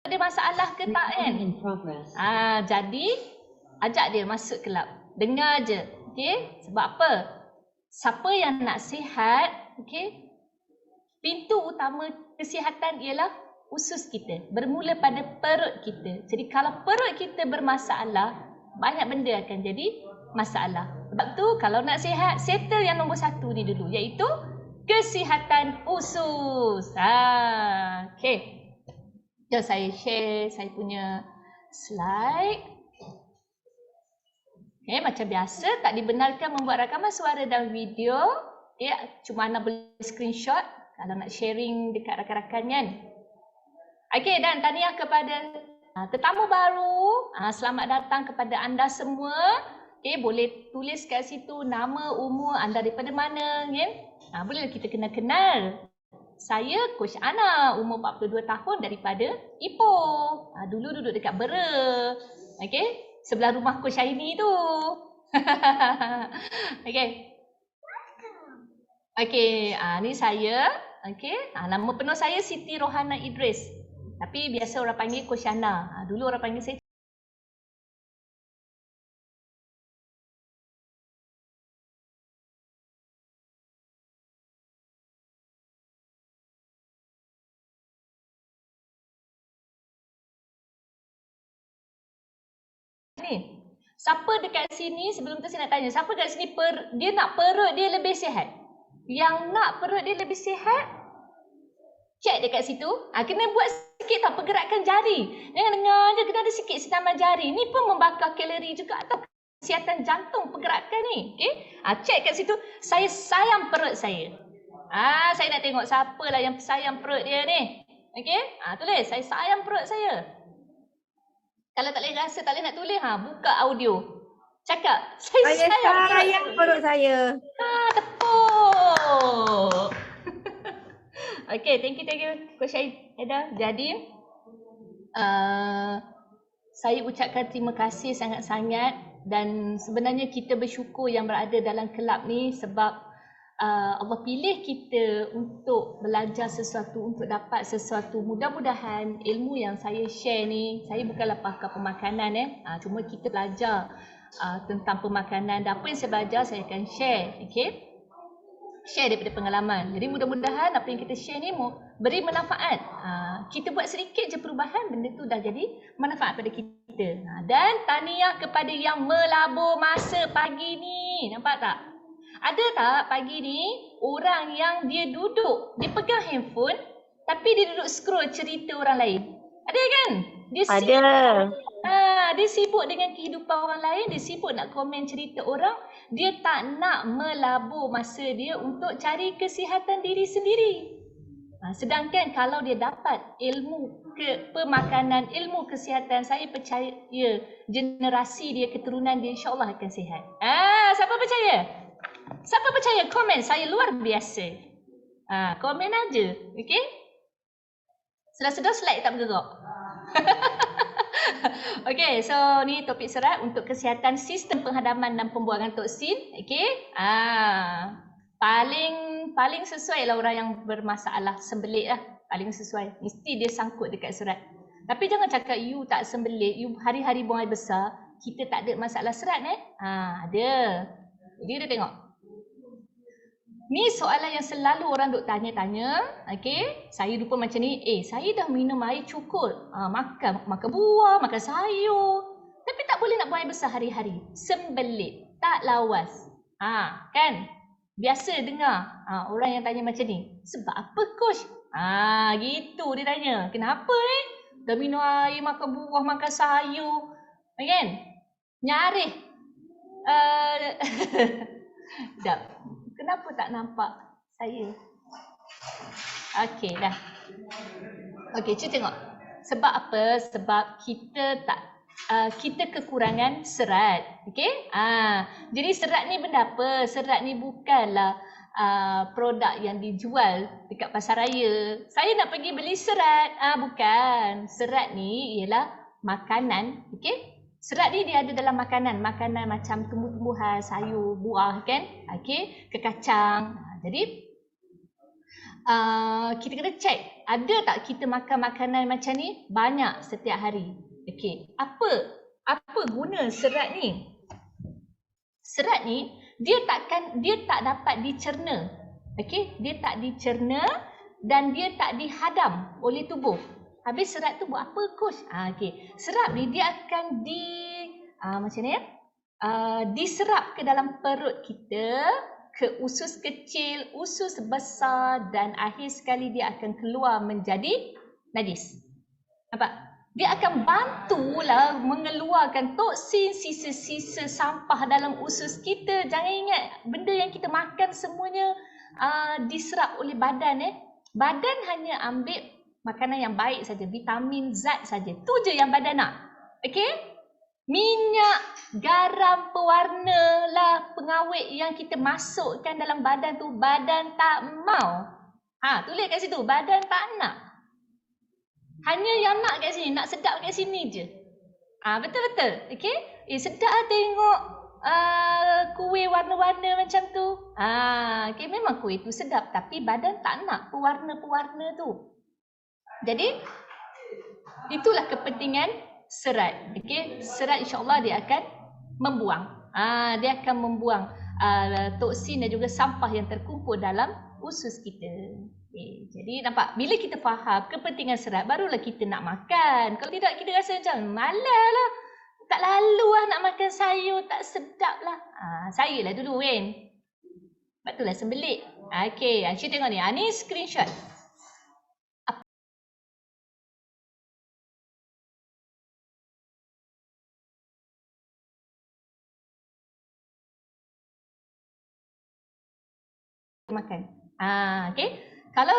ada masalah ke tak kan. Jadi ajak dia masuk kelab. Dengar je. Okey? Sebab apa? Siapa yang nak sihat, okey? Pintu utama kesihatan ialah usus kita. Bermula pada perut kita. Jadi kalau perut kita bermasalah, banyak benda akan jadi masalah. Sebab tu kalau nak sihat, settle yang nombor 1 ni dulu, iaitu kesihatan usus. Okey. Jom saya share saya punya slide. Okay, macam biasa tak dibenarkan membuat rakaman suara dan video. Okay, cuma anda boleh screenshot kalau nak sharing dekat rakan-rakan kan. Okay, dan tahniah kepada tetamu baru. Selamat datang kepada anda semua. Okay, boleh tulis kat situ nama, umur, anda daripada mana kan. Boleh kita kenal-kenal. Saya Coach Ana, umur 42 tahun daripada Ipoh. Dulu duduk dekat Bera. Okey, sebelah rumah Coach Aini tu. Okey. Okey, ni saya. Okey, nama penuh saya Siti Rohana Idris. Tapi biasa orang panggil Coach Ana. Dulu orang panggil saya ni. Siapa dekat sini, sebelum tu saya nak tanya, siapa dekat sini dia nak perut dia lebih sihat? Yang nak perut dia lebih sihat, check dekat situ. Kena buat sikit tau pergerakan jari. Jangan dengar je, kena ada sikit senaman jari. Ni pun membakar kalori juga atau kesihatan jantung pergerakan ni. Okay? Check kat situ, saya sayang perut saya. Saya nak tengok siapa lah yang sayang perut dia ni. Okay? Tulis, saya sayang perut saya. Kalau tak boleh rasa, tak boleh nak tulis, buka audio. Cakap, saya sayang perut saya. Tepuk. Okay, thank you Coach Aida. Jadi, saya ucapkan terima kasih sangat-sangat dan sebenarnya kita bersyukur yang berada dalam kelab ni sebab Allah pilih kita untuk belajar sesuatu, untuk dapat sesuatu. Mudah-mudahan ilmu yang saya share ni, saya bukanlah pakar pemakanan cuma kita belajar tentang pemakanan dan apa yang saya belajar saya akan share. Okay? Share daripada pengalaman. Jadi mudah-mudahan apa yang kita share ni beri manfaat. Kita buat sedikit je perubahan, benda tu dah jadi manfaat pada kita. Dan tahniah kepada yang melabur masa pagi ni. Nampak tak? Ada tak pagi ni orang yang dia duduk, dia pegang handphone tapi dia duduk scroll cerita orang lain? Ada kan? Dia dia sibuk dengan kehidupan orang lain, dia sibuk nak komen cerita orang, dia tak nak melabur masa dia untuk cari kesihatan diri sendiri. Sedangkan kalau dia dapat ilmu pemakanan, ilmu kesihatan, saya percaya generasi dia, keturunan dia insya-Allah akan sihat. Siapa percaya? Siapa percaya? Komen, saya luar biasa. Komen aja, okey? Sedar-sedar slide tak bergerak. Okey, so ni topik serat untuk kesihatan sistem penghadaman dan pembuangan toksin. Okey. Paling sesuai lah orang yang bermasalah sembelit lah. Paling sesuai. Mesti dia sangkut dekat serat. Tapi jangan cakap you tak sembelit, you hari-hari buang air besar, kita tak ada masalah serat ada. Jadi kita tengok. Ni soalan yang selalu orang duk tanya-tanya. Okey, saya lupa macam ni. Saya dah minum air cukup. Makan buah, makan sayur. Tapi tak boleh nak buang air besar hari-hari. Sembelit, tak lawas. Kan? Biasa dengar orang yang tanya macam ni. Sebab apa coach? Gitu dia tanya. Kenapa ni? Dah minum air, makan buah, makan sayur. Kan? Nyaris. Sekejap. Kenapa tak nampak saya? Okey dah. Okey, cuba tengok. Sebab apa? Sebab kita kekurangan serat. Okey? Jadi serat ni benda apa? Serat ni bukanlah produk yang dijual dekat pasar raya. Saya nak pergi beli serat. Bukan. Serat ni ialah makanan. Okey? Serat ni dia ada dalam makanan macam tumbuh-tumbuhan, sayur, buah kan? Okey, kekacang. Jadi kita kena check, ada tak kita makan makanan macam ni banyak setiap hari. Okey, apa guna serat ni? Serat ni dia tak dapat dicerna. Okey, dia tak dicerna dan dia tak dihadam oleh tubuh. Habis serat tu buat apa, coach? Okey, serat ni dia akan macam ni ya. Diserap ke dalam perut kita, ke usus kecil, usus besar dan akhir sekali dia akan keluar menjadi najis. Nampak? Dia akan bantulah mengeluarkan toksin, sisa-sisa sampah dalam usus kita. Jangan ingat benda yang kita makan semuanya diserap oleh badan. Badan hanya ambil makanan yang baik saja, vitamin, zat saja. Tu je yang badan nak. Okey? Minyak, garam, pewarna lah, pengawet yang kita masukkan dalam badan tu, badan tak mau. Tulis kat situ, badan tak nak. Hanya yang nak kat sini, nak sedap kat sini je. Betul-betul. Okey? Sedap tengok kuih warna-warna macam tu. Okay, memang kuih tu sedap, tapi badan tak nak pewarna-pewarna tu. Jadi, itulah kepentingan serat. Okey, serat insya-Allah dia akan membuang. Dia akan membuang toksin dan juga sampah yang terkumpul dalam usus kita. Okay, jadi nampak, bila kita faham kepentingan serat, barulah kita nak makan. Kalau tidak, kita rasa macam malas lah. Tak lalu lah nak makan sayur, tak sedap lah. Saya lah dulu kan. Sebab itulah sembelit. Okey, Syed tengok ni. Ni screenshot. Makan. Okay. Kalau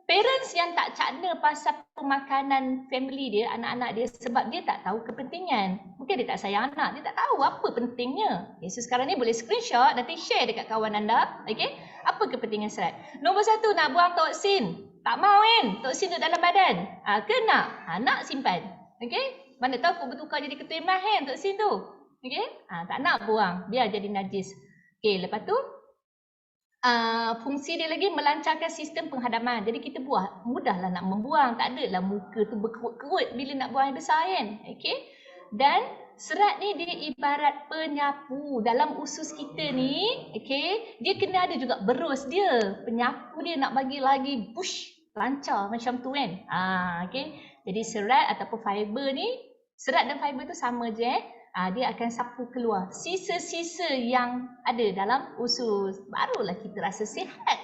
parents yang tak cakna pasal pemakanan family dia, anak-anak dia, sebab dia tak tahu kepentingan. Mungkin dia tak sayang anak, dia tak tahu apa pentingnya. Okay, so sekarang ni boleh screenshot, nanti share dekat kawan anda. Okay. Apa kepentingan serat? Nombor 1, nak buang toksin. Tak mau kan? Toksin duduk dalam badan. Ke nak? Nak simpan. Okay. Mana tahu kau bertukar jadi ketua imah kan toksin tu. Okay. Tak nak buang. Biar jadi najis. Okay, lepas tu, fungsi dia lagi melancarkan sistem penghadaman. Jadi kita buat, mudahlah nak membuang. Tak adalah muka tu berkerut-kerut bila nak buang yang besar kan. Okay. Dan serat ni dia ibarat penyapu dalam usus kita ni. Okay. Dia kena ada juga berus dia. Penyapu dia nak bagi lagi push, lancar macam tu kan. Okay. Jadi serat ataupun fiber ni, serat dan fiber tu sama je dia akan sapu keluar sisa-sisa yang ada dalam usus. Barulah kita rasa sihat.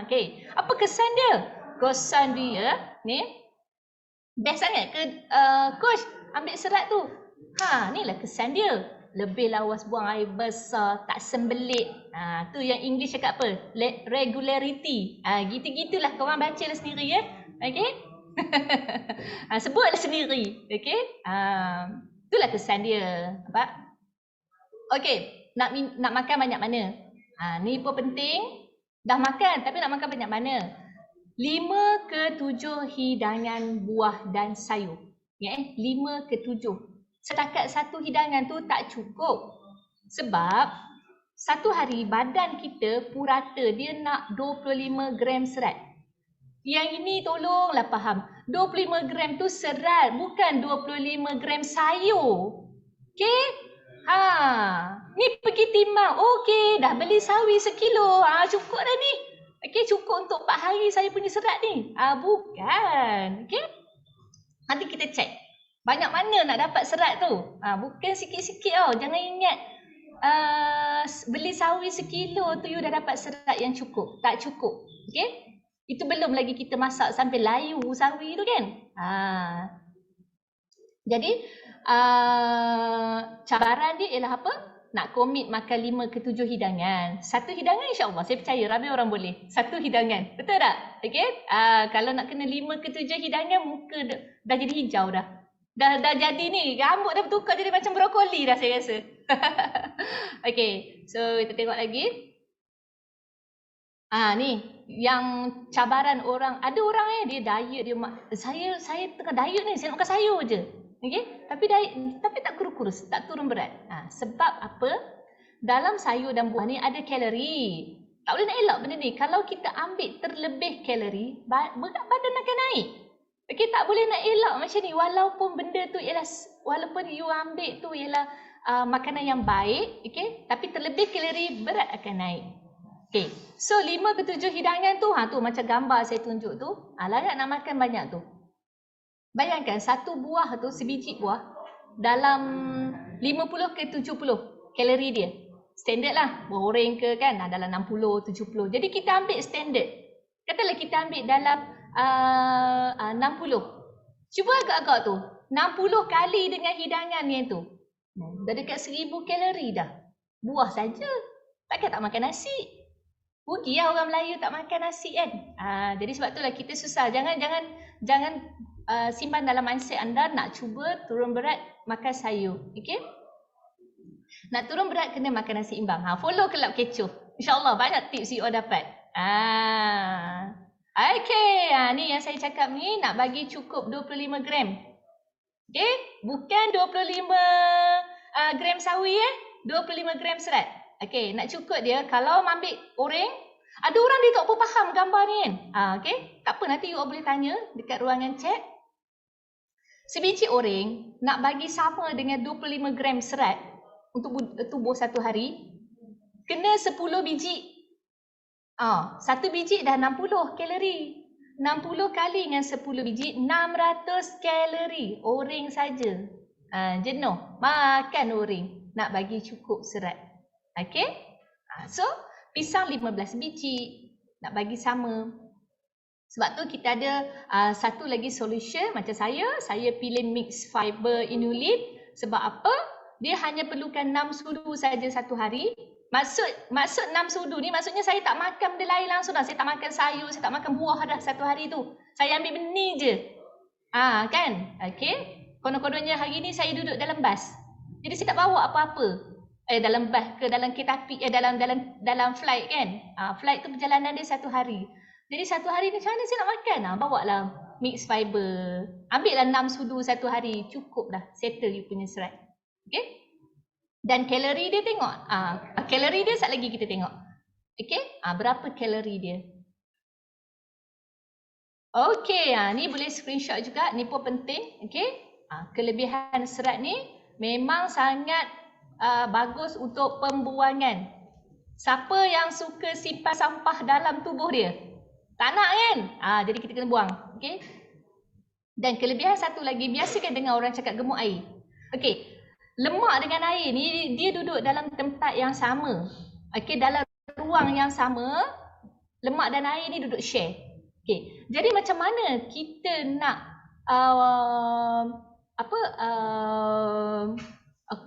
Okay. Apa kesan dia? Kesan dia ni best sangat ke coach ambil serat tu? Inilah kesan dia. Lebih lawas buang air besar, tak sembelit. Tu yang English cakap apa? Regularity. Gitu-gitulah korang bacalah sendiri ya. Okay? Sebutlah sendiri. Okay? Itulah kesan dia. Nampak? Okey, nak makan banyak mana? Ni pun penting. Dah makan tapi nak makan banyak mana? 5 ke 7 hidangan buah dan sayur. 5 ke 7. Setakat satu hidangan tu tak cukup. Sebab satu hari badan kita purata dia nak 25 gram serat. Yang ini tolonglah faham. 25 gram tu serat, bukan 25 gram sayur. Okey? Ni pergi timbang. Okey, dah beli sawi sekilo. Cukup dah ni. Okey, cukup untuk 4 hari saya punya serat ni. Bukan. Okey? Nanti kita cek. Banyak mana nak dapat serat tu? Bukan sikit-sikit tau. Jangan ingat beli sawi sekilo tu you dah dapat serat yang cukup. Tak cukup. Okey? Itu belum lagi kita masak sampai layu sawi tu kan. Jadi cabaran dia ialah apa? Nak komit makan 5 ke 7 hidangan. Satu hidangan insya-Allah saya percaya ramai orang boleh. Satu hidangan. Betul tak? Okey? Kalau nak kena 5 ke 7 hidangan muka dah jadi hijau dah. Dah jadi ni, rambut dah bertukar jadi macam brokoli dah saya rasa. Okey. So kita tengok lagi. Ni yang cabaran orang, ada orang dia diet dia saya tengah diet ni, saya nak makan sayur je. Okey? Tapi tak kurus-kurus, tak turun berat. Sebab apa? Dalam sayur dan buah ni ada kalori. Tak boleh nak elak benda ni. Kalau kita ambil terlebih kalori, berat badan akan naik. Okey, tak boleh nak elak macam ni. Walaupun benda tu ialah, walaupun you ambil tu ialah makanan yang baik, okey, tapi terlebih kalori, berat akan naik. Okey, so 5 ke 7 hidangan tu, tu macam gambar saya tunjuk tu, larat nak makan banyak tu. Bayangkan satu buah tu, sebiji buah, dalam 50 ke 70 kalori dia. Standard lah, buah oreng ke kan, dalam 60, 70. Jadi kita ambil standard. Katalah kita ambil dalam 60. Cuba agak-agak tu, 60 kali dengan hidangan yang tu. Dah dekat 1000 kalori dah. Buah saja. Takkan tak makan nasi? Rugi lah orang Melayu tak makan nasi kan. Jadi sebab itulah kita susah. Jangan simpan dalam mindset anda nak cuba turun berat makan sayur. Okay? Nak turun berat kena makan nasi imbang. Follow Kelab Kecoh. InsyaAllah banyak tips you all dapat. Okay, ni yang saya cakap ni nak bagi cukup 25 gram. Okay, bukan 25 gram sawi 25 gram serat. Okay, nak cukup dia kalau ambil oreng. Ada orang dia tak apa faham gambar ni kan. Okay, tak apa nanti you all boleh tanya dekat ruangan chat. Sebiji oreng nak bagi sama dengan 25 gram serat untuk tubuh satu hari, kena 10 biji. Satu biji dah 60 kalori. 60 kali dengan 10 biji, 600 kalori. Oreng saja. Jenuh. Makan oreng. Nak bagi cukup serat. Okay? So, pisang 15 biji. Nak bagi sama. Sebab tu kita ada satu lagi solution macam saya pilih mix fiber inulin. Sebab apa? Dia hanya perlukan 6 sudu saja satu hari. Maksud 6 sudu ni maksudnya saya tak makan benda lain langsung dah. Saya tak makan sayur, saya tak makan buah dah satu hari tu. Saya ambil benih je. Kan? Okay. Konon-kononnya hari ni saya duduk dalam bas. Jadi saya tak bawa apa-apa. Dalam bas ke dalam kereta api, dalam flight kan. Flight tu perjalanan dia satu hari. Jadi satu hari ni macam mana saya nak makan? Bawa lah mix fiber. Ambil lah 6 sudu satu hari. Cukup dah. Settle you punya serat. Okay. Dan kalori dia tengok. Kalori dia sekejap lagi kita tengok. Okay. Berapa kalori dia. Okay. Ni boleh screenshot juga. Ni pun penting. Okay. Kelebihan serat ni memang sangat bagus untuk pembuangan. Siapa yang suka simpan sampah dalam tubuh dia? Tak nak kan? Jadi kita kena buang. Okay. Dan kelebihan satu lagi. Biasakan dengar orang cakap gemuk air. Okay. Lemak dengan air ni dia duduk dalam tempat yang sama. Okey, dalam ruang yang sama, lemak dan air ni duduk share. Okey. Jadi macam mana kita nak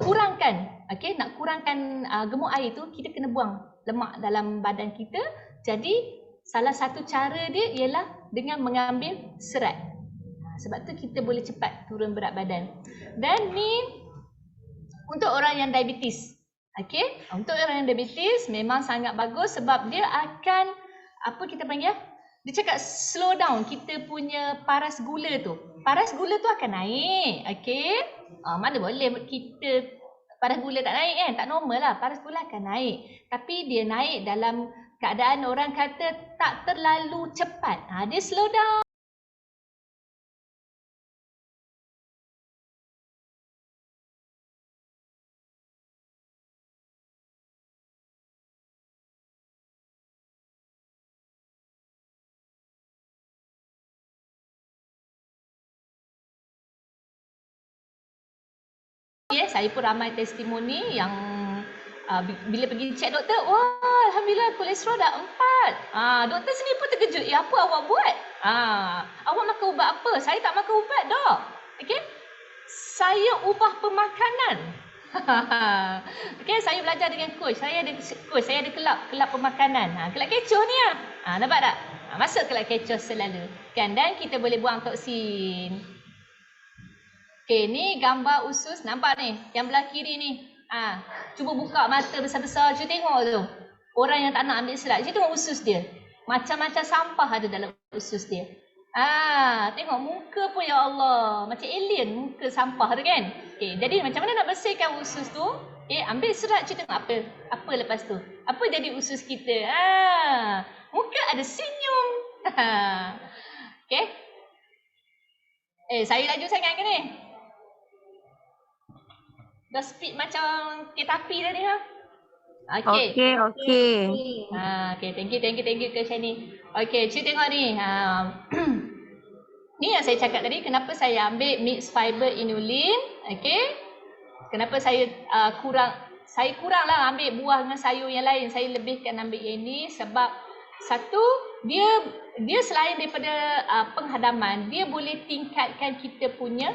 kurangkan, okey, nak kurangkan gemuk air tu, kita kena buang lemak dalam badan kita. Jadi salah satu cara dia ialah dengan mengambil serat. Sebab tu kita boleh cepat turun berat badan. Dan ni untuk orang yang diabetes. Okey, untuk orang yang diabetes memang sangat bagus sebab dia akan kita panggil? Dia cakap slow down kita punya paras gula tu. Paras gula tu akan naik. Okey. Mana boleh kita paras gula tak naik kan? Tak normal lah. Paras gula akan naik. Tapi dia naik dalam keadaan orang kata tak terlalu cepat. Dia slow down. Saya pun ramai testimoni yang bila pergi cek doktor, wah alhamdulillah kolesterol dah 4. Doktor sendiri pun terkejut, apa awak buat? Awak makan ubat apa? Saya tak makan ubat dok. Okey? Saya ubah pemakanan. Okey, saya belajar dengan coach. Saya ada kelab pemakanan. Kelab kecoh ni lah. Nampak tak? Masuk kelab kecoh selalu. Kan? Dan kita boleh buang toksin. Okay, ni gambar usus. Nampak ni? Yang belah kiri ni. Cuba buka mata besar-besar. Cuba tengok tu. Orang yang tak nak ambil serat. Cuba tengok usus dia. Macam-macam sampah ada dalam usus dia. Tengok muka pun ya Allah. Macam alien muka sampah tu kan. Okay, jadi macam mana nak bersihkan usus tu? Ambil serat cerita apa? Apa lepas tu? Apa jadi usus kita? Muka ada senyum. Okay. Saya laju sangat ke ni? Dah speed macam kereta api tadi ha? Okay. Okay, thank you ke Shani. Okay, cuba tengok ni. Ni yang saya cakap tadi, kenapa saya ambil mixed fiber inulin. Okay. Kenapa saya kurang lah ambil buah dengan sayur yang lain. Saya lebihkan ambil yang ini sebab satu, dia selain daripada penghadaman, dia boleh tingkatkan kita punya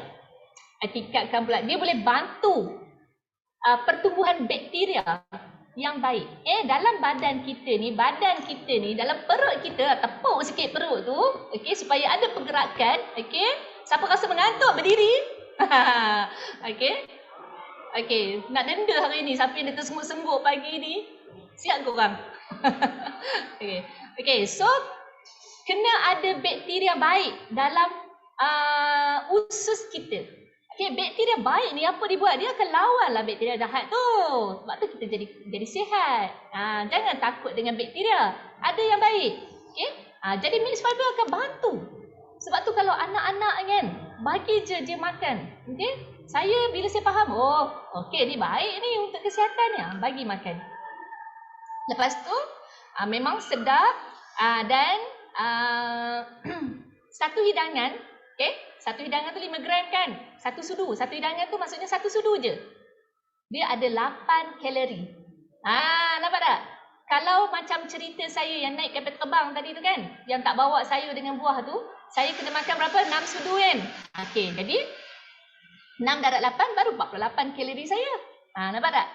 dia boleh bantu pertumbuhan bakteria yang baik. Dalam badan kita ni, dalam perut kita, tepuk sikit perut tu, okey, supaya ada pergerakan, okey. Siapa rasa mengantuk berdiri? Okey. Okey, nak denda hari ni siapa yang dah tersengguk-sengguk pagi ni? Siap korang. Okey, so kena ada bakteria baik dalam usus kita. Okey, bakteria baik ni apa dia buat? Dia akan lawanlah bakteria jahat tu. Sebab tu kita jadi sihat. Jangan takut dengan bakteria. Ada yang baik. Okey? Jadi mixed fiber akan bantu. Sebab tu kalau anak-anak kan, bagi je dia makan. Okey? Saya bila saya faham, okey ni baik ni untuk kesihatan ni, bagi makan. Lepas tu memang sedap dan satu hidangan, okey? Satu hidangan tu 5 gram kan? Satu sudu. Satu hidangan tu maksudnya satu sudu je. Dia ada 8 kalori. Nampak tak? Kalau macam cerita saya yang naik kapal terbang tadi tu kan, yang tak bawa sayur dengan buah tu, saya kena makan berapa? 6 sudu kan? Okey, jadi 6 darab 8 baru 48 kalori saya. Nampak tak?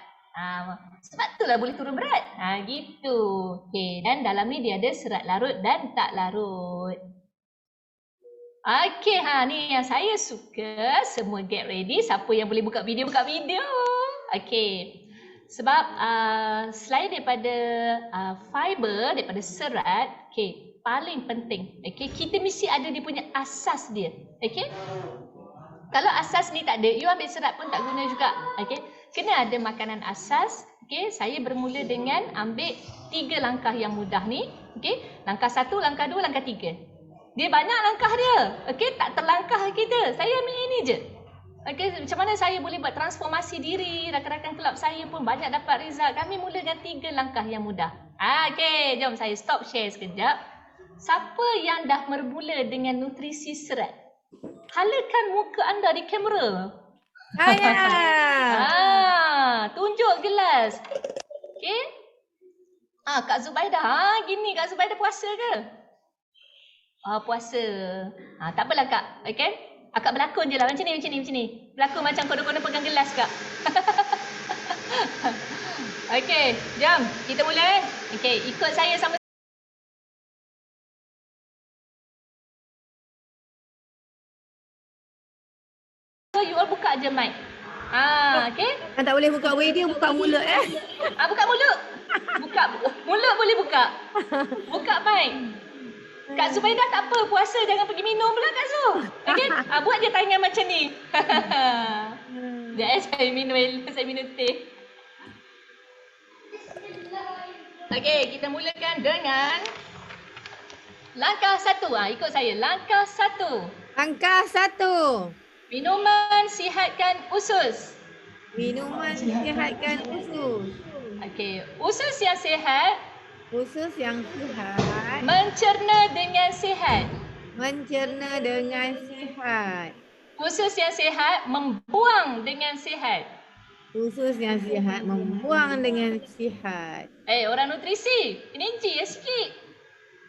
Sebab itulah boleh turun berat. Gitu. Okey, dan dalam ni dia ada serat larut dan tak larut. Okey, ni yang saya suka. Semua get ready. Siapa yang boleh buka video, buka video. Okey. Sebab selain daripada fiber, daripada serat, okey, paling penting, okey, kita mesti ada dia punya asas dia. Okey? Kalau asas ni tak ada, you ambil serat pun tak guna juga. Okey, kena ada makanan asas. Okey, saya bermula dengan ambil 3 langkah yang mudah ni. Okey, langkah 1, langkah 2, langkah 3. Dia banyak langkah dia. Okey, tak terlangkah kita. Saya ambil ini je. Okey, macam mana saya boleh buat transformasi diri, rakan-rakan kelab saya pun banyak dapat result. Kami mula dengan 3 langkah yang mudah. Okey, jom saya stop share sekejap. Siapa yang dah bermula dengan nutrisi serat? Halakan muka anda di kamera. Tunjuk gelas. Okey. Kak Zubaidah. Gini Kak Zubaidah puasa ke? Puasa. Tak apalah Kak. Okey. Akak berlakon je lah. Macam ni. Berlakon macam kono-kono pegang gelas Kak. Okey. Jom. Kita mula. Okey. Ikut saya sama. You all buka je mic. Okey. Tak boleh buka video, buka mulut Buka mulut. Mulut boleh buka. Buka mic. Kak Zubaidah tak apa, puasa jangan pergi minum pula Kak Zu. Okey. Buat je tangan macam ni. Sekejap saya minum teh. Okey, kita mulakan dengan langkah 1. Ikut saya. Langkah 1. Langkah 1. Minuman sihatkan usus. Minuman sihatkan usus. Okey, usus yang sihat. Usus yang sihat. Mencerna dengan sihat. Mencerna dengan sihat. Usus yang sihat membuang dengan sihat. Usus yang sihat membuang dengan sihat. Orang nutrisi, energi sikit.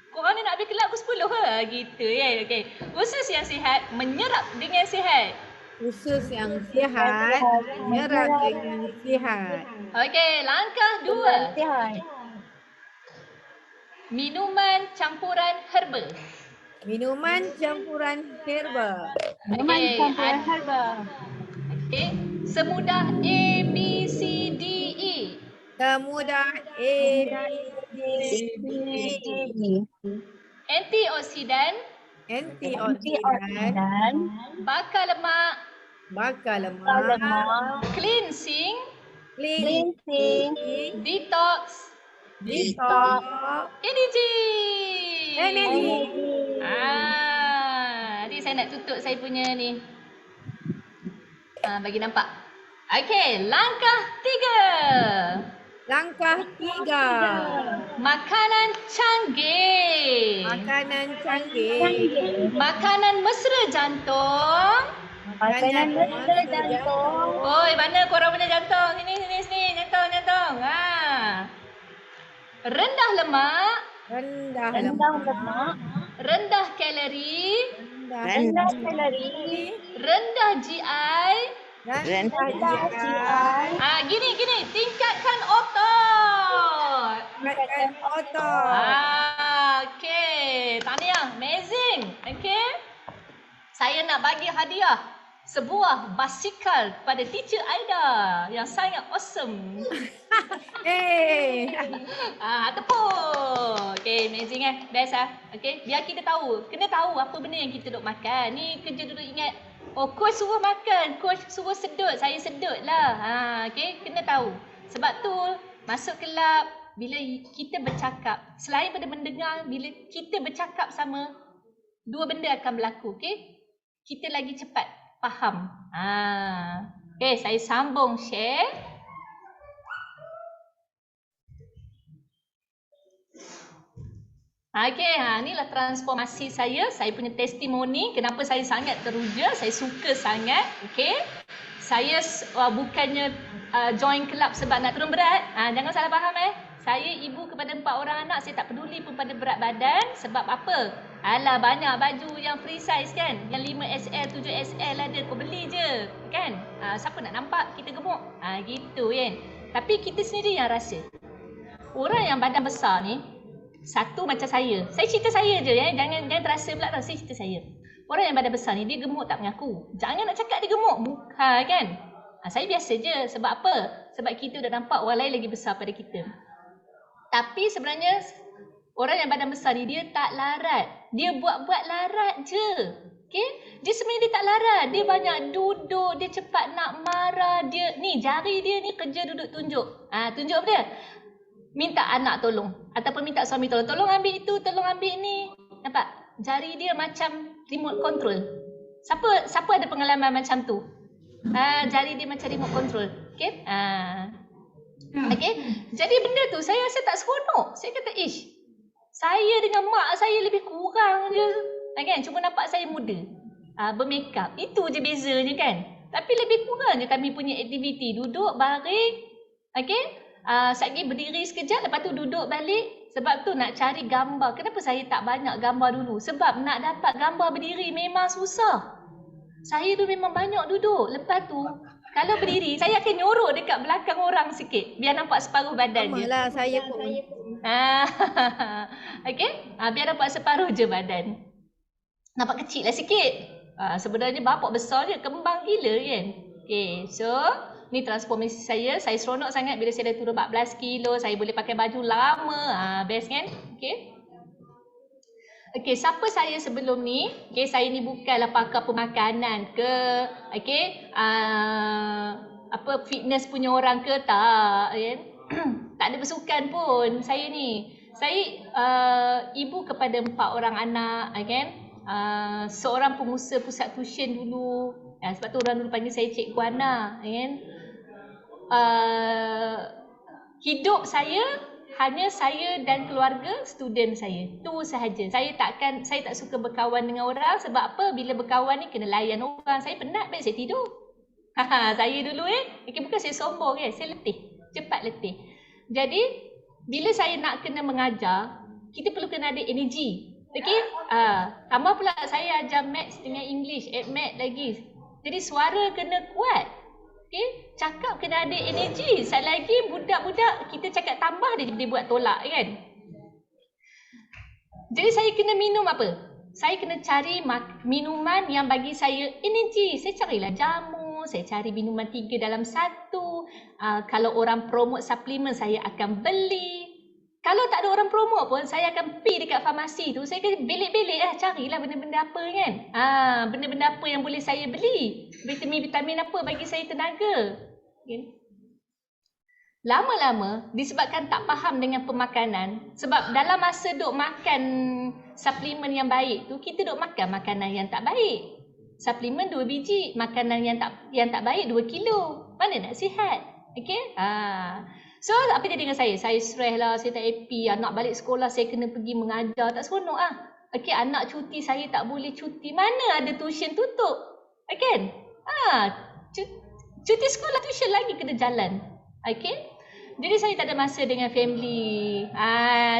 Korang ni nak habis kelab pukul 10 ke? Gitu ya. Okey. Usus yang sihat menyerap dengan sihat. Usus yang sihat menyerap dengan sihat. Okey, langkah 2. Minuman campuran herba. Minuman campuran herba. Okey. Semudah A, B, C, D, E. Semudah A, B, C, D, E. Antioksidan. Bakar lemak. Bakar lemak. Cleansing. cleansing, detox, detox, energy. energy. Nanti saya nak tutup saya punya ni. Bagi nampak. Okey, langkah 3. Langkah 3. Makanan canggih. Makanan canggih. Makanan mesra jantung. Makanan mesra jantung. Oi, mana korang punya jantung? Sini, jantung. Rendah lemak. Rendah lemak. Rendah kalori. Rendah kalori. Rendah GI. Rendah GI. Gini. Tingkatkan otot. Tingkatkan otot. Okey. Tahniah. Amazing. Okey. Saya nak bagi hadiah sebuah basikal pada teacher Aida yang sangat awesome. Tepuk. Okey, amazing Best Okey, biar kita tahu. Kena tahu apa benda yang kita duk makan. Ni kerja duduk ingat. Oh, coach suruh makan, coach suruh sedut, saya sedut lah. Okey, kena tahu. Sebab tu masuk kelab bila kita bercakap, selain pada mendengar, bila kita bercakap sama, dua benda akan berlaku, okey? Kita lagi cepat faham. Okey, saya sambung share. Okey, inilah transformasi saya. Saya punya testimoni kenapa saya sangat teruja, saya suka sangat. Okey. Saya bukannya join kelab sebab nak turun berat. Jangan salah faham Saya ibu kepada 4 orang anak, saya tak peduli pun pada berat badan. Sebab apa? Alah, banyak baju yang free size kan. Yang 5XL, 7XL ada, kau beli je. Kan? Siapa nak nampak kita gemuk? Gitu kan. Tapi kita sendiri yang rasa. Orang yang badan besar ni, satu macam saya cerita saya je jangan terasa pula tau, saya cerita saya. Orang yang badan besar ni dia gemuk tak mengaku. Jangan nak cakap dia gemuk, kan. Saya biasa je. Sebab apa? Sebab kita dah nampak orang lain lagi besar pada kita. Tapi sebenarnya orang yang badan besar ni dia tak larat. Dia buat larat je. Okay? Dia sebenarnya dia tak larat. Dia banyak duduk, dia cepat nak marah. Dia ni jari dia ni kerja duduk tunjuk. Tunjuk apa dia? Minta anak tolong ataupun minta suami tolong. Tolong ambil itu, tolong ambil ni. Nampak? Jari dia macam remote control. Siapa ada pengalaman macam tu? Jari dia macam remote control. Okey? Okey. Jadi benda tu saya rasa tak seronok. Saya kata, saya dengan mak saya lebih kurang je. Kan? Cuma nampak saya muda. Bermakeup. Itu je bezanya kan? Tapi lebih kurang je kami punya aktiviti. Duduk, baring. Okey? Sekejap berdiri sekejap, lepas tu duduk balik. Sebab tu nak cari gambar. Kenapa saya tak banyak gambar dulu? Sebab nak dapat gambar berdiri memang susah. Saya tu memang banyak duduk. Lepas tu, kalau berdiri, saya akan nyorok dekat belakang orang sikit. Biar nampak separuh badan je. Samalah saya pun. Okey? Biar nampak separuh je badan. Nampak kecil lah sikit. Sebenarnya bapak besar je, kembang gila kan. Okay, so ni transformasi saya. Saya seronok sangat bila saya dah turun 14 kilo. Saya boleh pakai baju lama. Best kan? Okay. Okay, siapa saya sebelum ni? Okay, saya ni bukanlah pakar pemakanan ke. Okay. Fitness punya orang ke. Tak. Kan? Tak ada bersukan pun saya ni. Saya ibu kepada 4 orang anak. Kan? Seorang pengusaha pusat tuition dulu. Sebab tu orang dulu panggil saya Cikgu Ana. Kan? Hidup saya hanya saya dan keluarga student saya. Tu sahaja. Saya tak suka berkawan dengan orang. Sebab apa? Bila berkawan ni kena layan orang. Saya penat, baik saya tidur. Saya dulu okay, bukan saya sombong saya letih. Cepat letih. Jadi bila saya nak kena mengajar, kita perlu kena ada energi. Okey? Tambah pula saya ajar maths dengan English, maths lagi. Jadi suara kena kuat. Okay? Cakap kena ada energi. Satu lagi budak-budak kita cakap tambah dia buat tolak kan. Jadi saya kena minum apa? Saya kena cari minuman yang bagi saya energi. Saya carilah jamu, saya cari minuman 3 dalam 1. Kalau orang promote suplemen saya akan beli. Kalau tak ada orang promote pun saya akan pergi dekat farmasi tu. Saya akan belik-belik carilah benda-benda apa kan. Benda-benda apa yang boleh saya beli. Vitamin-vitamin apa bagi saya tenaga. Okay. Lama-lama disebabkan tak faham dengan pemakanan, sebab dalam masa duk makan suplemen yang baik tu, kita duk makan makanan yang tak baik. Suplemen 2 biji, makanan yang tak baik 2 kilo. Mana nak sihat? Okay? So apa jadi dengan saya? Saya stres lah, saya tak happy. Anak balik sekolah saya kena pergi mengajar, tak seronok ah. Okay, anak cuti saya tak boleh cuti. Mana ada tuition tutup? Okay? Cuti sekolah, tuition lagi kena jalan. Okay? Jadi saya tak ada masa dengan family.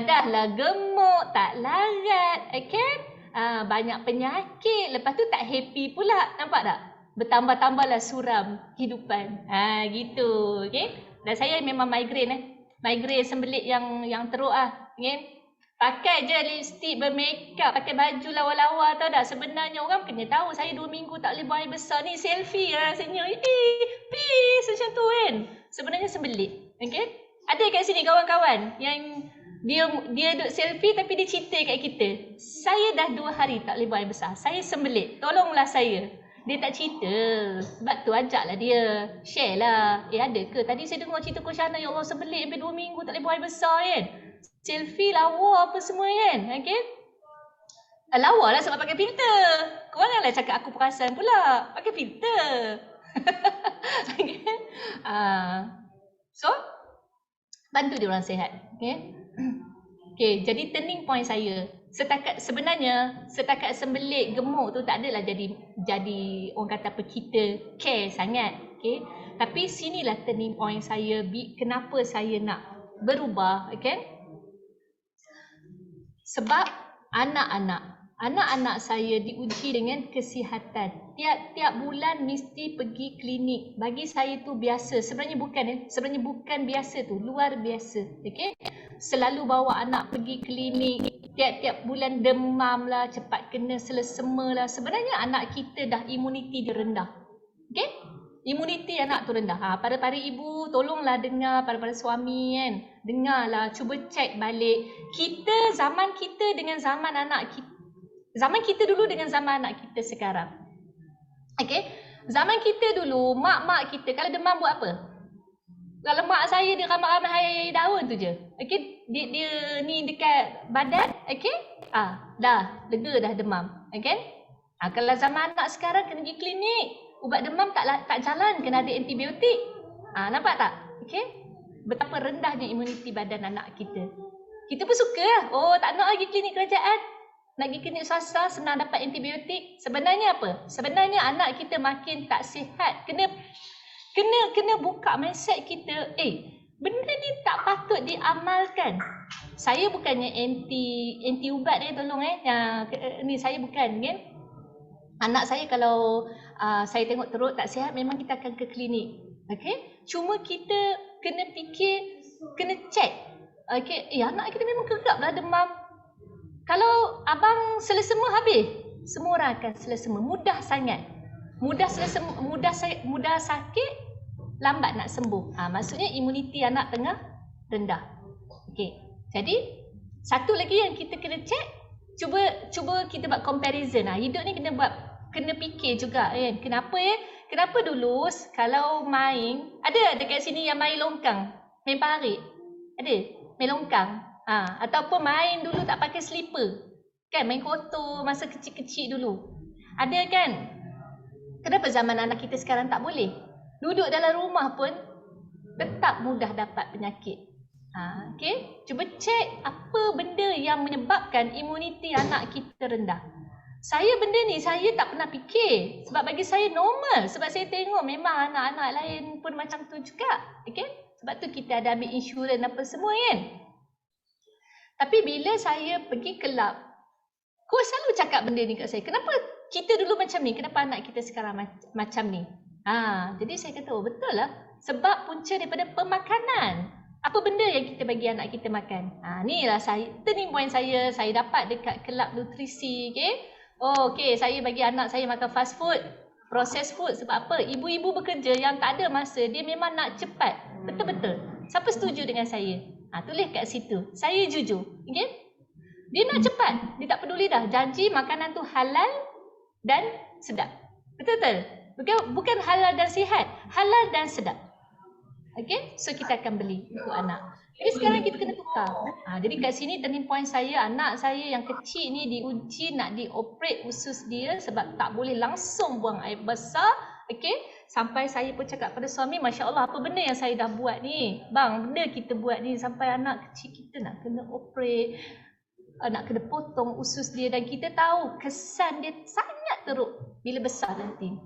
Dah lah gemuk, tak larat. Okay? Banyak penyakit. Lepas tu tak happy pula. Nampak tak? Bertambah-tambahlah suram hidupan. Gitu. Okay? Dan saya memang migraine. Migraine sembelit yang teruk Okay? Pakai je lipstick, bermakeup, pakai baju lawa-lawa, tahu tak? Sebenarnya orang kena tahu saya 2 minggu tak boleh buang air besar ni. Selfie rasanya. Peace macam tu kan. Sebenarnya sembelit. Okay? Ada kat sini kawan-kawan yang dia duk selfie tapi dia cerita kat kita. Saya dah 2 hari tak boleh buang air besar. Saya sembelit. Tolonglah saya. Dia tak cerita. Sebab tu ajaklah dia. Share lah. Ada ke? Tadi saya dengar cerita Coach Hana, ya Allah sembelit sampai 2 minggu tak boleh buang air besar kan. Selfie lawa apa semua kan. Okay? Lawa lah sebab pakai filter. Korang janganlah cakap aku perasan pula. Pakai filter. Okay? So, bantu dia orang sihat. Okay? Okay, jadi turning point saya. Sebenarnya setakat sembelit gemuk tu tak adalah jadi orang kata apa, kita care sangat. Okay? Tapi sinilah turning point saya. Kenapa saya nak berubah. Okay? Sebab anak-anak saya diuji dengan kesihatan. Tiap bulan mesti pergi klinik. Bagi saya tu biasa. Sebenarnya bukan biasa tu, luar biasa. Okay? Selalu bawa anak pergi klinik. Tiap-tiap bulan demam lah, cepat kena selesema lah. Sebenarnya anak kita dah imuniti dia rendah. Okay? Imuniti anak tu rendah. Para ibu tolonglah dengar, para suami kan. Dengarlah, cuba cek balik. Zaman kita dengan zaman anak kita. Zaman kita dulu dengan zaman anak kita sekarang. Okay? Zaman kita dulu, mak-mak kita kalau demam buat apa? Kalau mak saya dia ramai-ramai daun tu je. Okay? Dia ni dekat badan. Okay? Dah, lega dah demam. Okay? Kalau zaman anak sekarang kena pergi klinik. Ubat demam tak jalan, kena ada antibiotik. Nampak tak? Okay? Betapa rendahnya imuniti badan anak kita. Kita pun suka lah. Tak nak pergi klinik kerajaan. Nak pergi klinik swasta, senang dapat antibiotik. Sebenarnya apa? Sebenarnya anak kita makin tak sihat. Kena buka mindset kita. Benda ni tak patut diamalkan. Saya bukannya anti ubat tolong ni saya bukan kan. Anak saya kalau saya tengok teruk tak sihat, memang kita akan ke klinik. Okay? Cuma kita kena fikir, kena check. Okay? Anak kita memang gegaplah demam. Kalau abang selesema habis, semua orang akan selesema. Mudah sangat. Mudah sakit, lambat nak sembuh. Maksudnya imuniti anak tengah rendah. Okay. Jadi, satu lagi yang kita kena check, cuba kita buat comparison. Hidup ni kena fikir juga kan. Kenapa dulu kalau main, ada dekat sini yang main longkang, main parit. Ada main longkang. Ataupun main dulu tak pakai slipper. Kan main kotor masa kecil-kecil dulu. Ada kan? Kenapa zaman anak kita sekarang tak boleh? Duduk dalam rumah pun tetap mudah dapat penyakit. Okay? Cuba cek apa benda yang menyebabkan imuniti anak kita rendah. Benda ni saya tak pernah fikir. Sebab bagi saya normal. Sebab saya tengok memang anak-anak lain pun macam tu juga. Okay? Sebab tu kita ada ambil insurans apa semua kan. Tapi bila saya pergi kelab, coach selalu cakap benda ni kat saya. Kenapa kita dulu macam ni? Kenapa anak kita sekarang macam ni? Jadi saya kata, betul lah. Sebab punca daripada pemakanan. Apa benda yang kita bagi anak kita makan? Ni lah turning point saya dapat dekat kelab nutrisi. Okay? Okay, saya bagi anak saya makan fast food, processed food. Sebab apa? Ibu-ibu bekerja yang tak ada masa, dia memang nak cepat. Betul-betul. Siapa setuju dengan saya? Tulis kat situ. Saya jujur. Okay? Dia nak cepat. Dia tak peduli dah. Janji makanan tu halal dan sedap. Betul-betul? Bukan halal dan sihat. Halal dan sedap. Okay, so kita akan beli untuk anak. Jadi sekarang kita kena tukar. Jadi kat sini turning point saya, anak saya yang kecil ni diuji nak dioperate usus dia sebab tak boleh langsung buang air besar. Okay, sampai saya pun cakap pada suami, Masya Allah, apa benda yang saya dah buat ni? Bang, benda kita buat ni sampai anak kecil kita nak kena operate, nak kena potong usus dia, dan kita tahu kesan dia sangat teruk bila besar nanti.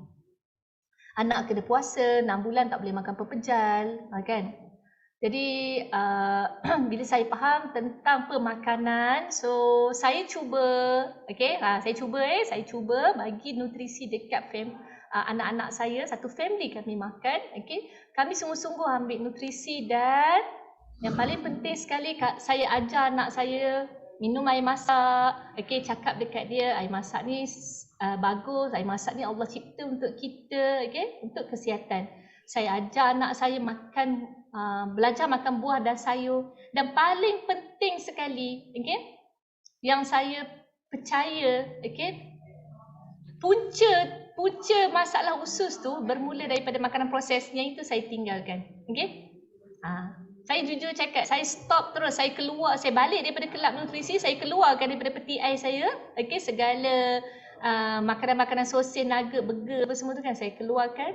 Anak kena puasa 6 bulan, tak boleh makan pepejal, kan? Jadi bila saya faham tentang pemakanan, so saya cuba, saya cuba bagi nutrisi dekat anak-anak saya. Satu family kami makan, kami sungguh-sungguh ambil nutrisi, dan yang paling penting sekali saya ajar anak saya minum air masak. Cakap dekat dia, air masak ni bagus, air masak ni Allah cipta untuk kita, untuk kesihatan. Saya ajar anak saya belajar makan buah dan sayur. Dan paling penting sekali, yang saya percaya, punca masalah usus tu bermula daripada makanan proses, yang itu saya tinggalkan. Saya jujur cakap, saya stop terus, saya keluar, saya balik daripada kelab nutrisi, saya keluarkan daripada peti air saya, segala makanan-makanan sosis, nugget, burger apa semua tu kan, saya keluarkan,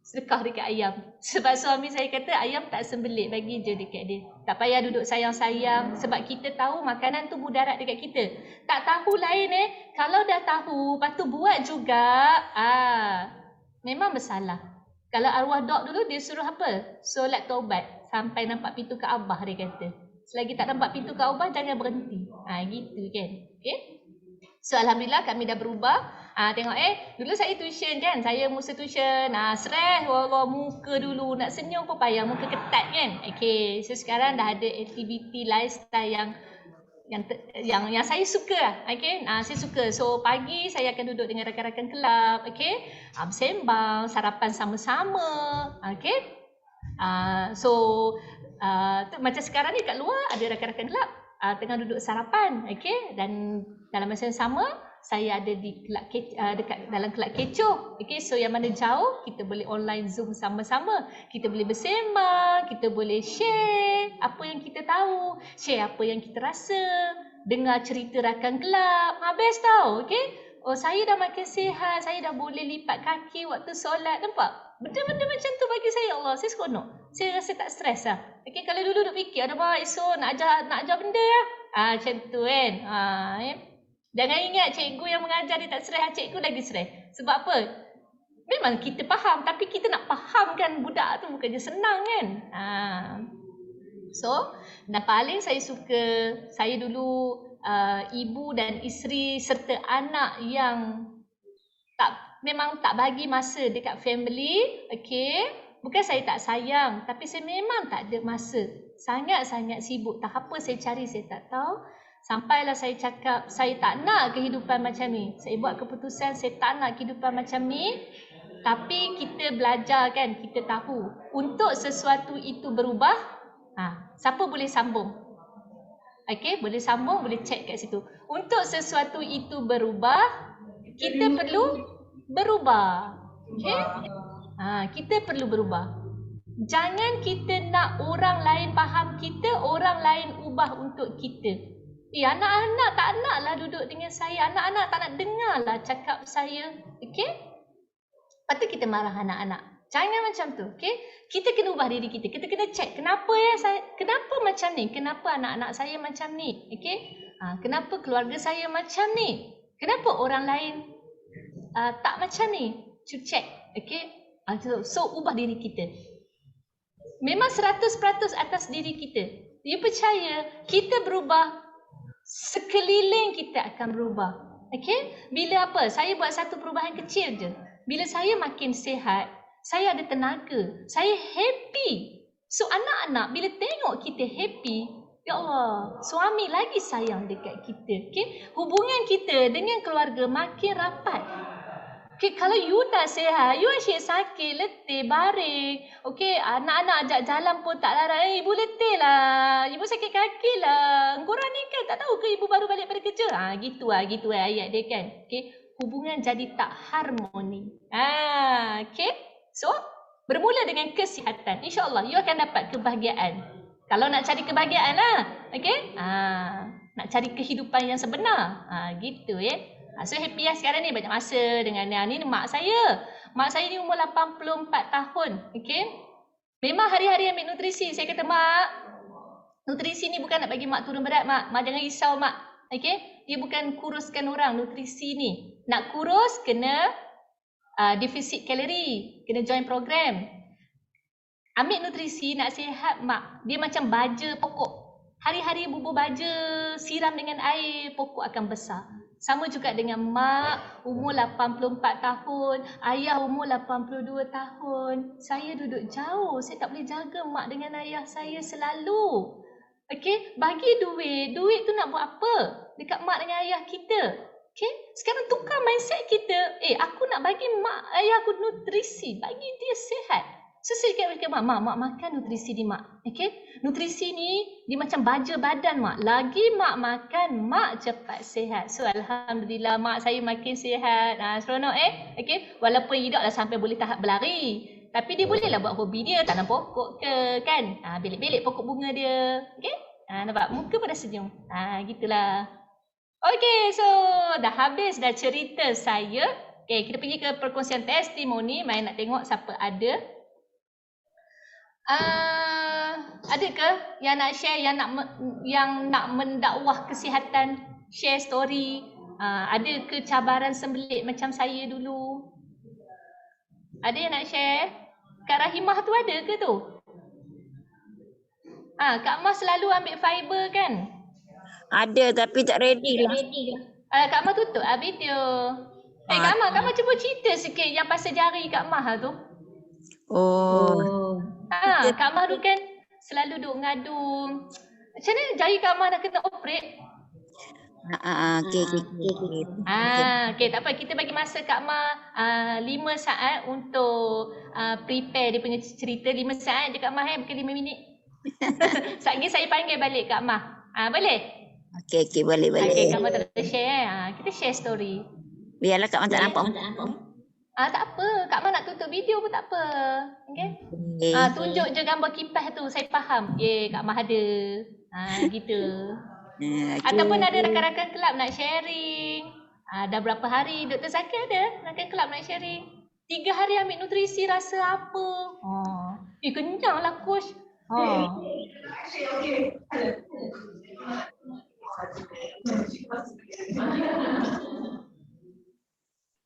sedekah dekat ayam. Sebab suami saya kata ayam tak sembelit, bagi je dekat dia. Tak payah duduk sayang-sayang, sebab kita tahu makanan tu mudarat dekat kita. Tak tahu lain kalau dah tahu, lepas tu buat juga, memang bersalah. Kalau arwah dok dulu dia suruh apa? Solat taubat sampai nampak pintu Kaabah, dia kata. Selagi tak nampak pintu Kaabah jangan berhenti. Gitu kan. So alhamdulillah kami dah berubah. Tengok dulu saya tuition kan. Saya musa tuition. Stress, Allah, muka dulu nak senyum pun payah, muka ketat kan. So sekarang dah ada aktiviti lifestyle yang saya suka lah. Saya suka. So pagi saya akan duduk dengan rakan-rakan kelab, bersembang, sarapan sama-sama. Macam sekarang ni kat luar ada rakan-rakan kelab tengah duduk sarapan, dan dalam masa yang sama saya ada di kelab dekat dalam kelab kecoh. So yang mana jauh kita boleh online Zoom sama-sama. Kita boleh bersembang, kita boleh share apa yang kita tahu, share apa yang kita rasa, dengar cerita rakan kelab. Best tau, Oh, saya dah makin sihat, saya dah boleh lipat kaki waktu solat, nampak? Benda-benda macam tu bagi saya, Allah, saya seronok. Saya rasa tak stres lah. Kalau dulu duduk fikir, ada baik esok nak ajar benda lah. Macam tu kan. Jangan ingat cikgu yang mengajar dia tak stres, cikgu lagi stres. Sebab apa? Memang kita faham, tapi kita nak fahamkan budak tu bukannya senang kan. So, dan paling saya suka, saya dulu ibu dan isteri serta anak yang memang tak bagi masa dekat family. Bukan saya tak sayang, tapi saya memang tak ada masa. Sangat-sangat sibuk. Tak apa saya cari, saya tak tahu. Sampailah saya cakap, saya tak nak kehidupan macam ni. Saya buat keputusan, saya tak nak kehidupan macam ni. Tapi kita belajar kan, kita tahu. Untuk sesuatu itu berubah, siapa boleh sambung? Boleh sambung, boleh check kat situ. Untuk sesuatu itu berubah, kita perlu berubah. Kita perlu berubah. Jangan kita nak orang lain faham kita, orang lain ubah untuk kita. Anak-anak tak naklah duduk dengan saya. Anak-anak tak nak dengarlah cakap saya. Patut kita marah anak-anak. Jangan macam tu. Kita kena ubah diri kita. Kita kena check. Kenapa kenapa macam ni? Kenapa anak-anak saya macam ni? Kenapa keluarga saya macam ni? Kenapa orang lain tak macam ni? To check. So ubah diri kita. Memang 100% atas diri kita. You percaya, kita berubah, sekeliling kita akan berubah. Bila apa? Saya buat satu perubahan kecil je. Bila saya makin sihat, saya ada tenaga, saya happy. So anak-anak bila tengok kita happy, ya Allah, suami lagi sayang dekat kita. Hubungan kita dengan keluarga makin rapat. Kalau you tak sihat, you asyik sakit, letih, baring. Anak-anak ajak jalan pun tak larat. Ibu letih lah, ibu sakit kaki lah. Korang ni kan tak tahu ke ibu baru balik pada kerja? Gitu ayat dia kan. Hubungan jadi tak harmoni. So, Bermula dengan kesihatan. InsyaAllah you akan dapat kebahagiaan. Kalau nak cari kebahagiaan lah. Okay? Nak cari kehidupan yang sebenar. Gitu ya. So happy lah sekarang ni. Banyak masa dengan ni mak saya. Mak saya ni umur 84 tahun. Okay? Memang hari-hari ambil nutrisi. Saya kata, mak, nutrisi ni bukan nak bagi mak turun berat, mak. Mak jangan risau, mak. Okay? Dia bukan kuruskan orang, nutrisi ni. Nak kurus, kena defisit kalori. Kena join program. Ambil nutrisi, nak sihat, mak. Dia macam baja pokok. Hari-hari bubur baja, siram dengan air, pokok akan besar. Sama juga dengan mak, umur 84 tahun, ayah umur 82 tahun. Saya duduk jauh, saya tak boleh jaga mak dengan ayah saya selalu. Okay, bagi duit tu nak buat apa? Dekat mak dengan ayah kita. Okay, sekarang tukar mindset kita. Aku nak bagi mak ayah aku nutrisi, bagi dia sihat. So saya cakap, mak makan nutrisi ni, mak. Okay, nutrisi ni dia macam baja badan, mak. Lagi mak makan, mak cepat sihat. So alhamdulillah mak saya makin sihat. Seronok Okay, walaupun tidak lah sampai boleh tahap berlari. Tapi dia bolehlah buat hobi dia, tanam pokok ke, kan? Belik-belik pokok bunga dia. Okay? Nampak? Muka pada senyum. Gitulah. Okay, so dah habis dah cerita saya. Okay, kita pergi ke perkongsian testimoni. Mai nak tengok siapa ada. Ada ke yang nak share, yang nak mendakwah kesihatan, share story? Ada ke cabaran sembelit macam saya dulu? Ada yang nak share? Kak Rahimah tu ada ke tu? Kak Mas selalu ambil fiber kan? Ada tapi tak ready lah. Kak Mas tutup video. Kak Mas cuba cerita sikit yang pasal jari Kak Mas tu. Kak Mas tu kan selalu duk ngadu. Macam mana jari Kak Mas dah kena operate? Okay, tak apa. Kita bagi masa Kak Ma 5 saat untuk prepare dia punya cerita. 5 saat je Kak Ma, bukan 5 minit. Sekejap lagi saya panggil balik Kak Ma. Boleh? Okay, boleh. Okay, Kak Ma tak boleh share. Kita share story. Biarlah Kak Ma tak nampak. Tak apa. Kak Ma nak tutup video pun tak apa. Okay? Tunjuk je gambar kipas tu. Saya faham. Kak Ma ada. Gitu. Ataupun ada rakan-rakan kelab nak sharing. Dah berapa hari Dr. Zaki ada rakan kelab nak sharing. 3 hari ambil nutrisi rasa apa? Kenyang lah coach.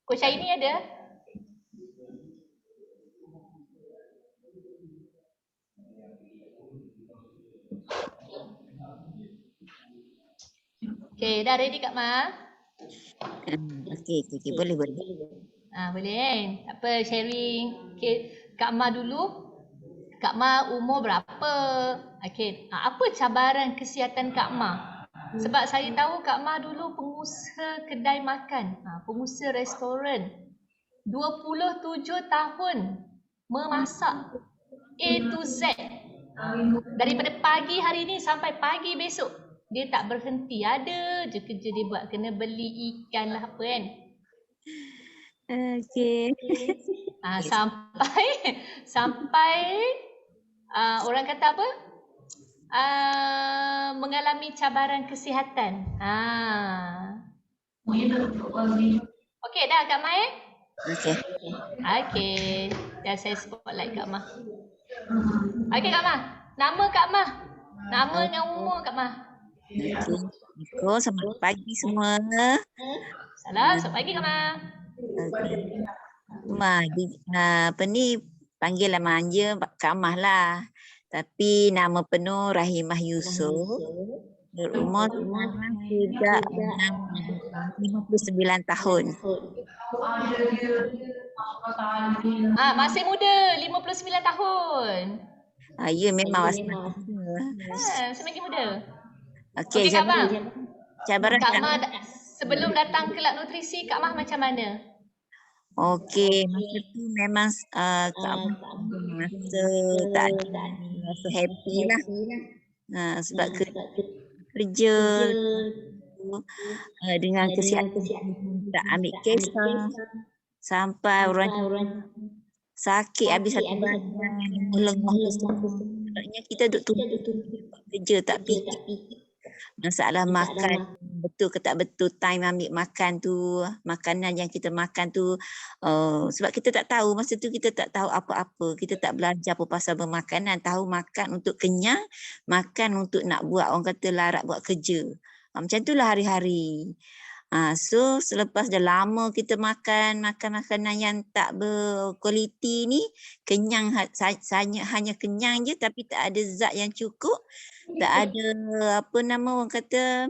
Coach Aini ada? Okay, dah ready Kak Ma? Okay, boleh. Boleh. Tak apa, sharing. Okay, Kak Ma dulu. Kak Ma umur berapa? Okay, apa cabaran kesihatan Kak Ma? Sebab saya tahu Kak Ma dulu pengusaha kedai makan, pengusaha restoran. 27 tahun memasak A to Z. Daripada pagi hari ni sampai pagi besok. Dia tak berhenti, ada je kerja dia buat. Kena beli ikan lah apa kan. Okay. Sampai orang kata apa? Mengalami cabaran kesihatan. Okey dah Kak Ma Okay. Dah saya spotlight Kak Ma. Okey Kak Ma. Nama Kak Ma. Nama dengan umur Kak Ma. Assalamualaikum, selamat pagi semua. Salam, selamat pagi Kak Ma. Apa ni, panggillah manja Kak Mah lah. Tapi nama penuh Rahimah Yusof. Berumur sudah 59 tahun. Masih muda, 59 tahun. Ya, memang masih muda. Semakin muda. Okey, Kak Ma. Cabaran Kak Ma sebelum datang kelab nutrisi, Kak Ma macam mana? Okey, masa tu memang Kak Ma masa tak ada rasa happy lah. Sebab kerja dengan kesihatan tak ambil kisah sampai orang sakit habis satu badan, lengah ke semua. Sebabnya kita duduk tunggu kerja tak fikir masalah makan betul ke tak betul, time ambil makan tu, makanan yang kita makan tu, sebab kita tak tahu masa tu, kita tak tahu apa-apa, kita tak belajar apa pasal bermakanan, tahu makan untuk kenyang, makan untuk nak buat orang kata larat buat kerja. Macam itulah hari-hari. So selepas dah lama kita makan makanan yang tak berkualiti ni, kenyang hanya kenyang je tapi tak ada zat yang cukup, tak ada apa nama orang kata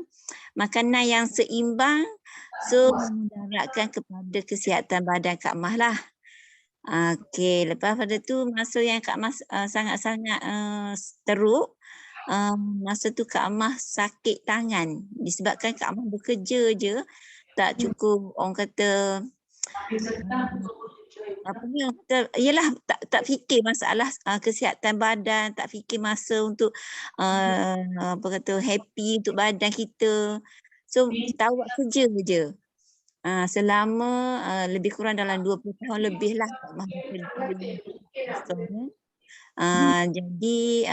makanan yang seimbang, so memudaratkan kepada kesihatan badan Kak Mah lah. Okey, lepas pada tu masa yang Kak Mah sangat-sangat teruk, masa tu Kak Mah sakit tangan disebabkan Kak Mah bekerja je, tak cukup orang kata apa ni, yalah tak fikir masalah kesihatan badan, tak fikir masa untuk apa kata happy untuk badan kita. So kita buat kerja je. Selama lebih kurang dalam 20 tahun lebih lah Kak Mah bekerja. Jadi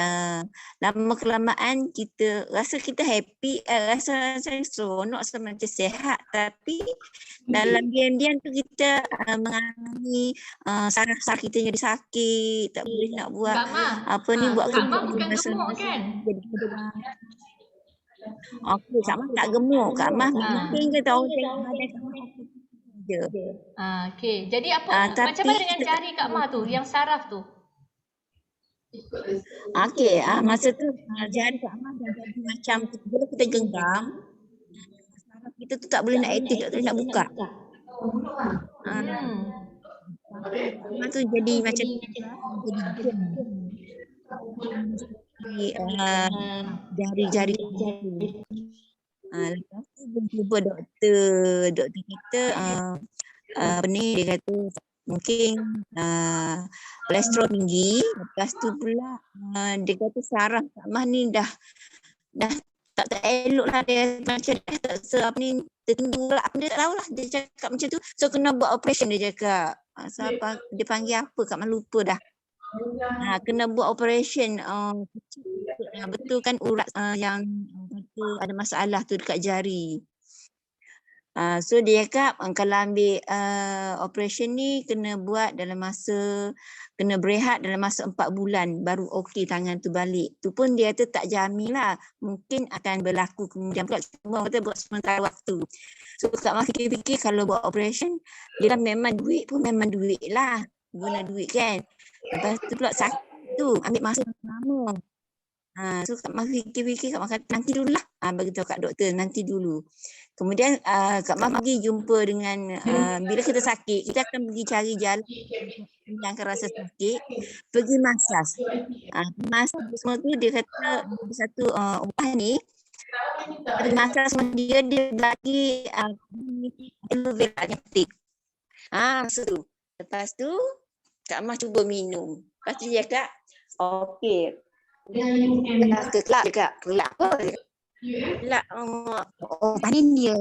lama kelamaan kita rasa kita happy, rasa seronok, macam sihat, tapi dalam diam-diam tu kita mengalami saraf-saraf kita jadi sakit, tak boleh nak buat Kak Mah, apa ni, buat Kak Mah bukan gemuk kan? Okey, Kak Mah tak gemuk, Kak Mah mungkin ke tahu tengok badan Kak Mah je. Okey, jadi apa macam mana dengan jari Kak Mah tu yang saraf tu? Okey, masa tu jari Kak Mah dah jadi macam bila kita genggam, saraf kita tu tak boleh nak aktif, tak boleh nak buka. Mah tu jadi macam jari-jari lepas tu jumpa doktor kata apa ni, dia kata mungkin kolesterol tinggi. Lepas tu pula dia kata saraf Kak Mah ni dah tak elok lah, dia macam tak apa ni, tertentu lah, dia tak tahu lah, dia cakap macam tu. So kena buat operation, dia cakap. Dia panggil apa Kak Mah lupa dah. Kena buat operation betulkan urat yang ada masalah tu dekat jari. So dia cakap kalau ambil operation ni kena buat dalam masa, kena berehat dalam masa 4 bulan baru okey tangan tu balik. Tu pun dia kata tak jamin lah, mungkin akan berlaku kemudian pula, cuma kata buat sementara waktu. So Kak Mah fikir-fikir kalau buat operation, dia memang duit pun memang duit lah, guna duit kan. Lepas tu pula sakit tu ambil masa lama. So Kak Mah fikir-fikir, Kak Mah kata nanti dulu lah, bagi tahu kat doktor nanti dulu. Kemudian Kak Mah pergi jumpa dengan bila kita sakit, kita akan pergi cari jalan yang akan rasa sakit, pergi masas. Masas semua tu dia kata satu ubat ni, masas dia bagi aloe vera yang petik. Tu. Lepas tu Kak Mah cuba minum. Lepas tu dia cakap, okey. Kelak juga. Kelak apa? Kelak ni dia.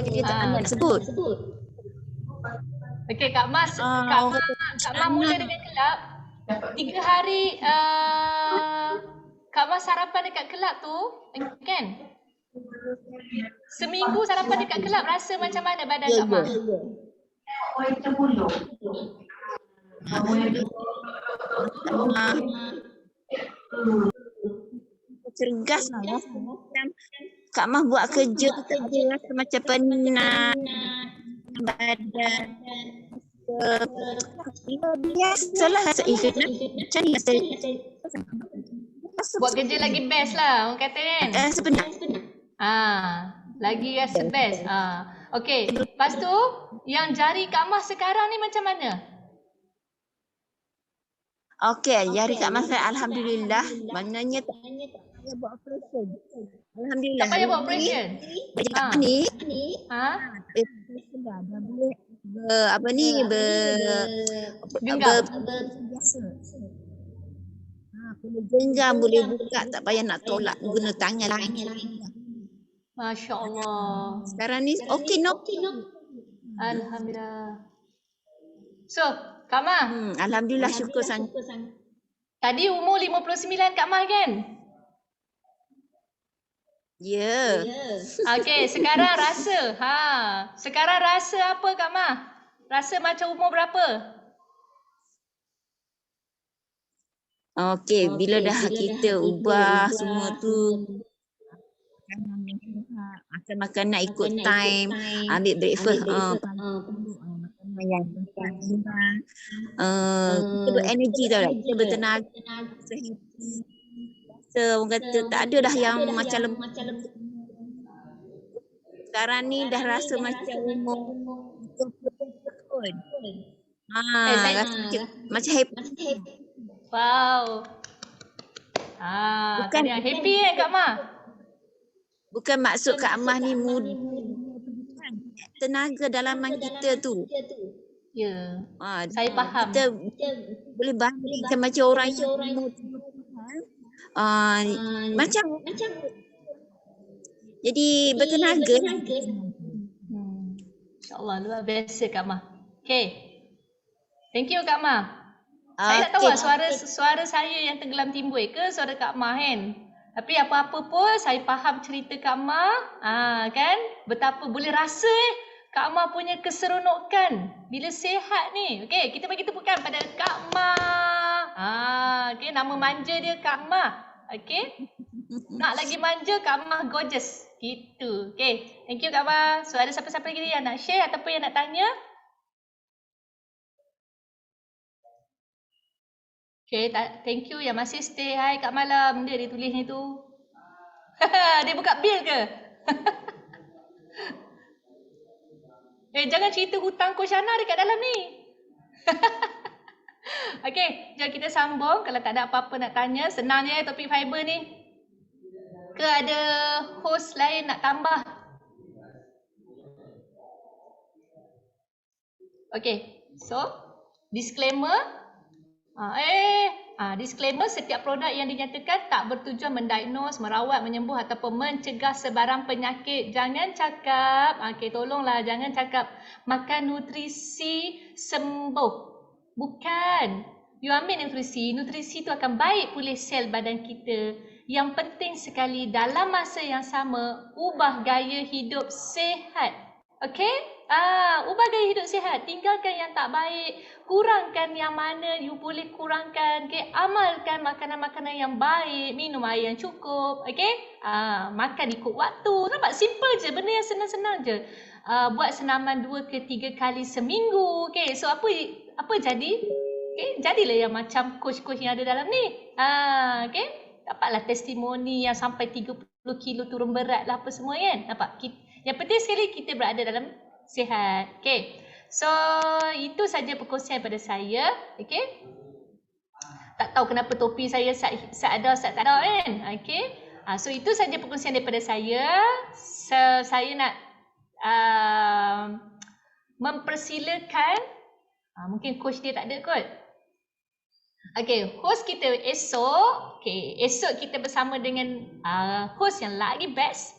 Dia tak nak sebut. Okey, Kak Mah mula dengan kelab. 3 hari Kak Mah sarapan dekat kelab tu, kan? Seminggu sarapan dekat kelab, rasa macam mana badan Kak Mah? Cergas lah. Kak Mah buat kerja tu tak ada rasa macam penat badan. Biasalah rasa macam ni rasa. Buat kerja lagi best lah orang kata kan. Rasa penat. Lagi rasa best. Okey, lepas tu yang jari Kak Mah sekarang ni macam mana? Okey, jari Kak Mah alhamdulillah, maknanya tak payah buat operation. Alhamdulillah. Tak payah buat operation. Ni dah boleh apa ni genggam. Biasa. Boleh genggam, boleh buka, tak payah nak tolak guna tangan lain. Masya-Allah. Sekarang ni okey no. Alhamdulillah. So, Kak Ma. Alhamdulillah syukur sangat. Tadi umur 59 Kak Ma kan? Ya. Okey, sekarang rasa. Sekarang rasa apa Kak Ma? Rasa macam umur berapa? Okey, bila dah kita ubah semua tu, makan makanan ikut time, ambil breakfast, makanan yang seimbang, kita berenergi tau tak, kita bertenaga, rasa orang kata tak ada dah yang macam sekarang ni dah rasa macam umur 20 tahun. Rasa macam happy. Wow. Tadi happy kan Kak Ma? Bukan maksud Kak Amah ni muda, tenaga dalaman kita tu. Ya, saya faham. Kita boleh bandingkan macam orang yang umur 30 tahun. Macam jadi bertenaga. InsyaAllah luar biasa Kak Ma. Okay. Thank you Kak Ma. Saya tak tahu suara saya yang tenggelam timbul ke suara Kak Ma kan. Tapi apa-apa pun saya faham cerita Kak Ma. Kan? Betapa boleh rasa Kak Ma punya keseronokan bila sihat ni. Okay, kita bagi tepukan pada Kak Ma. Okay, nama manja dia Kak Ma. Okay. Nak lagi manja Kak Ma gorgeous. Gitu. Okay, thank you Kak Ma. So ada siapa-siapa lagi yang nak share ataupun yang nak tanya? Okay, thank you yang masih stay. Hai Kak Malam. Dia tulis ni tu. Dia buka bil ke? Jangan cerita hutang Koshana dekat dalam ni. Okay, jom kita sambung. Kalau tak ada apa-apa nak tanya, senang je topik fiber ni. Ke ada host lain nak tambah? Okay, so disclaimer. Disclaimer, setiap produk yang dinyatakan tak bertujuan mendiagnose, merawat, menyembuh ataupun mencegah sebarang penyakit. Jangan cakap, tolonglah jangan cakap makan nutrisi sembuh. Bukan. You ambil nutrisi tu akan baik pulih sel badan kita. Yang penting sekali dalam masa yang sama, ubah gaya hidup sihat. Okay? Ubah gaya hidup sihat. Tinggalkan yang tak baik. Kurangkan yang mana you boleh kurangkan. Okay? Amalkan makanan-makanan yang baik. Minum air yang cukup. Okay? Makan ikut waktu. Nampak? Simple je. Benda yang senang-senang je. Buat senaman 2 ke 3 kali seminggu. Okay? So apa jadi? Okay? Jadilah yang macam coach-coach yang ada dalam ni. Okay? Dapatlah testimoni yang sampai 30 kilo turun berat lah apa semua kan. Nampak? Yang penting sekali kita berada dalam sihat. Okay. So, itu saja perkongsian daripada saya. Okay. Tak tahu kenapa topi saya ada, tak ada kan. Okay. So, itu saja perkongsian daripada saya. Saya nak mempersilakan. Mungkin coach dia tak ada kot. Okay, host kita esok. Okay, esok kita bersama dengan host yang lagi best.